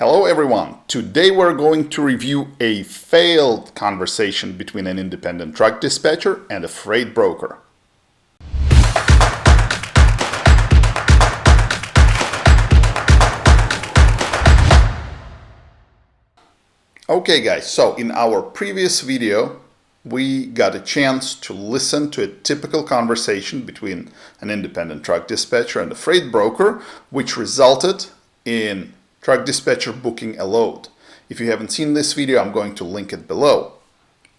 Hello everyone! Today we're going to review a failed conversation between an independent truck dispatcher and a freight broker. Okay guys, so in our previous video we got a chance to listen to a typical conversation between an independent truck dispatcher and a freight broker, which resulted in truck dispatcher booking a load. If you haven't seen this video, I'm going to link it below.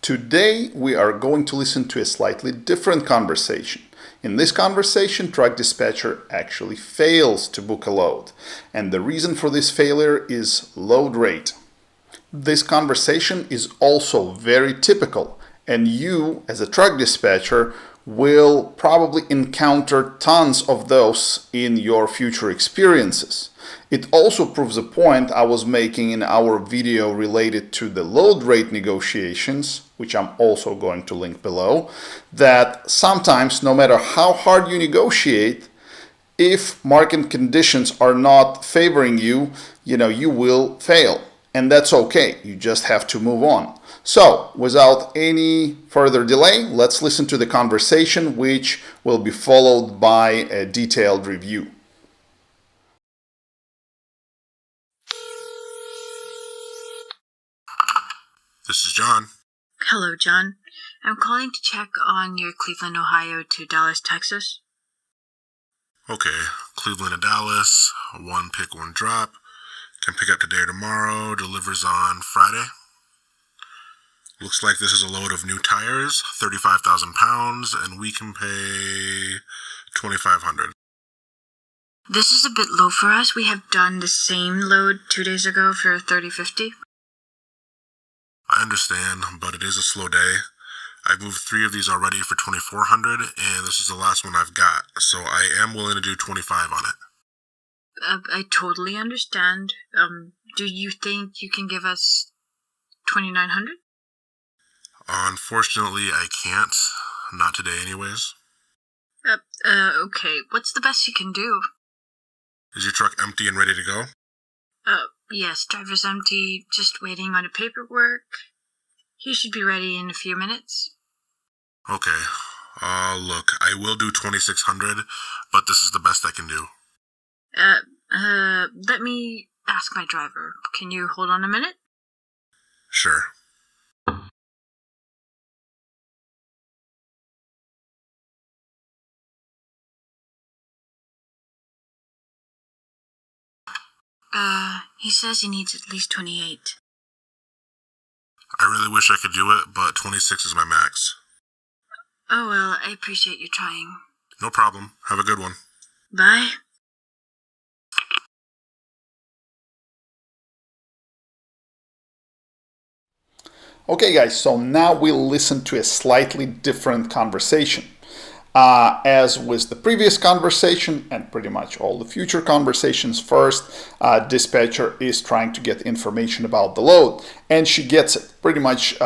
Today we are going to listen to a slightly different conversation. In this conversation, truck dispatcher actually fails to book a load, and the reason for this failure is load rate. This conversation is also very typical, and you as a truck dispatcher will probably encounter tons of those in your future experiences. It also proves a point I was making in our video related to the load rate negotiations, which I'm also going to link below, that sometimes no matter how hard you negotiate, if market conditions are not favoring you, you will fail. And that's okay, you just have to move on. So, without any further delay, let's listen to the conversation, which will be followed by a detailed review. This is John. Hello, John. I'm calling to check on your Cleveland, Ohio to Dallas, Texas. Okay, Cleveland to Dallas, one pick, one drop. Can pick up today or tomorrow, delivers on Friday. Looks like this is a load of new tires, 35,000 pounds, and we can pay $2,500. This is a bit low for us. We have done the same load 2 days ago for $30.50. I understand, but it is a slow day. I've moved 3 of these already for $2,400, and this is the last one I've got, so I am willing to do $25 on it. I totally understand. Do you think you can give us $2,900? Unfortunately, I can't. Not today anyways. Okay. What's the best you can do? Is your truck empty and ready to go? Yes, driver's empty, just waiting on the paperwork. He should be ready in a few minutes. Okay. Look, I will do $2,600, but this is the best I can do. Let me ask my driver. Can you hold on a minute? Sure. He says he needs at least 28. I really wish I could do it, but 26 is my max. Oh well, I appreciate you trying. No problem. Have a good one. Bye. Okay guys, so now we'll listen to a slightly different conversation. As with the previous conversation and pretty much all the future conversations, first dispatcher is trying to get information about the load, and she gets it. Pretty much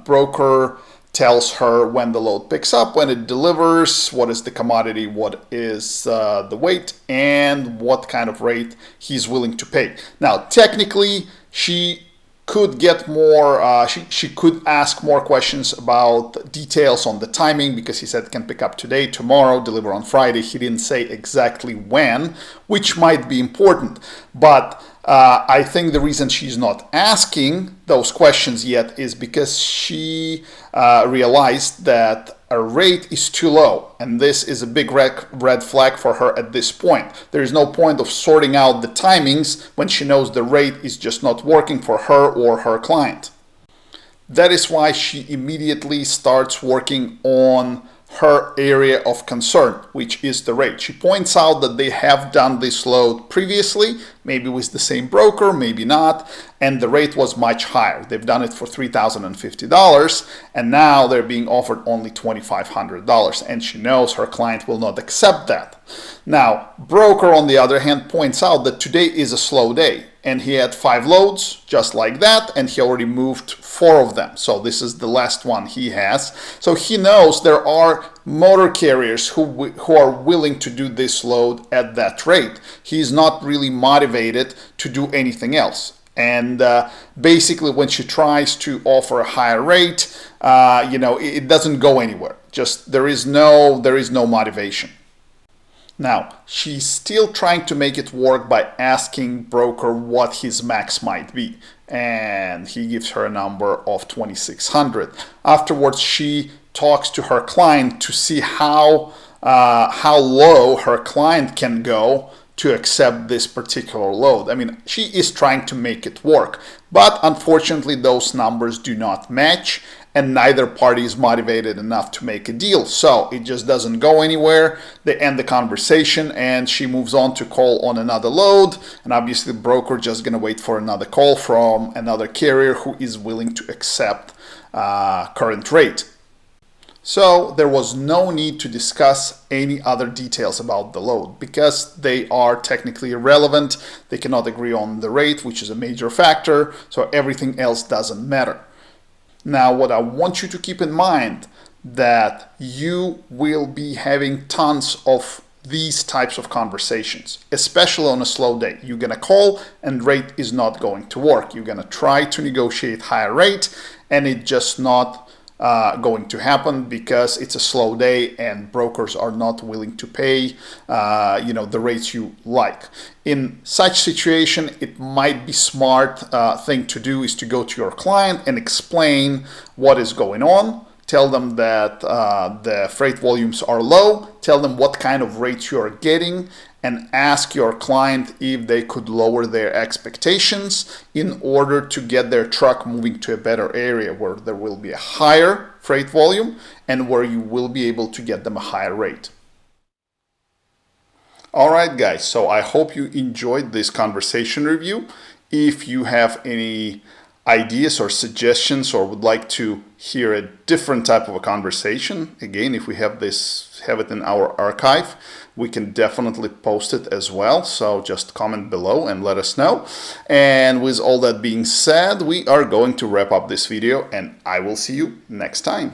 broker tells her when the load picks up, when it delivers, what is the commodity, what is the weight, and what kind of rate he's willing to pay. Now technically she could get more, she could ask more questions about details on the timing, because he said it can pick up today, tomorrow, deliver on Friday. He didn't say exactly when, which might be important. But I think the reason she's not asking those questions yet is because she realized that a rate is too low, and this is a big red flag for her at this point. There is no point of sorting out the timings when she knows the rate is just not working for her or her client. That is why she immediately starts working on her area of concern, which is the rate. She points out that they have done this load previously, maybe with the same broker, maybe not, and the rate was much higher. They've done it for $3,050, and now they're being offered only $2,500, and she knows her client will not accept that. Now, broker, on the other hand, points out that today is a slow day, and he had 5 loads just like that, and he already moved 4 of them. So this is the last one he has. So he knows there are motor carriers who are willing to do this load at that rate. He's not really motivated to do anything else. And basically, when she tries to offer a higher rate, it doesn't go anywhere. Just there is no motivation. Now, she's still trying to make it work by asking broker what his max might be. And he gives her a number of 2,600. Afterwards, she talks to her client to see how low her client can go to accept this particular load. I mean, she is trying to make it work, but unfortunately those numbers do not match, and neither party is motivated enough to make a deal. So it just doesn't go anywhere. They end the conversation and she moves on to call on another load. And obviously the broker just gonna wait for another call from another carrier who is willing to accept current rate. So there was no need to discuss any other details about the load because they are technically irrelevant. They cannot agree on the rate, which is a major factor. So everything else doesn't matter. Now, what I want you to keep in mind that you will be having tons of these types of conversations, especially on a slow day. You're gonna call and rate is not going to work. You're gonna try to negotiate higher rate and it's just not going to happen because it's a slow day and brokers are not willing to pay the rates you like. In such situation, it might be smart thing to do is to go to your client and explain what is going on. Tell them that the freight volumes are low, tell them what kind of rates you are getting, and ask your client if they could lower their expectations in order to get their truck moving to a better area where there will be a higher freight volume and where you will be able to get them a higher rate. All right, guys, so I hope you enjoyed this conversation review. If you have any ideas or suggestions or would like to hear a different type of a conversation, again, if we have it in our archive, we can definitely post it as well. So just comment below and let us know. And with all that being said, we are going to wrap up this video and I will see you next time.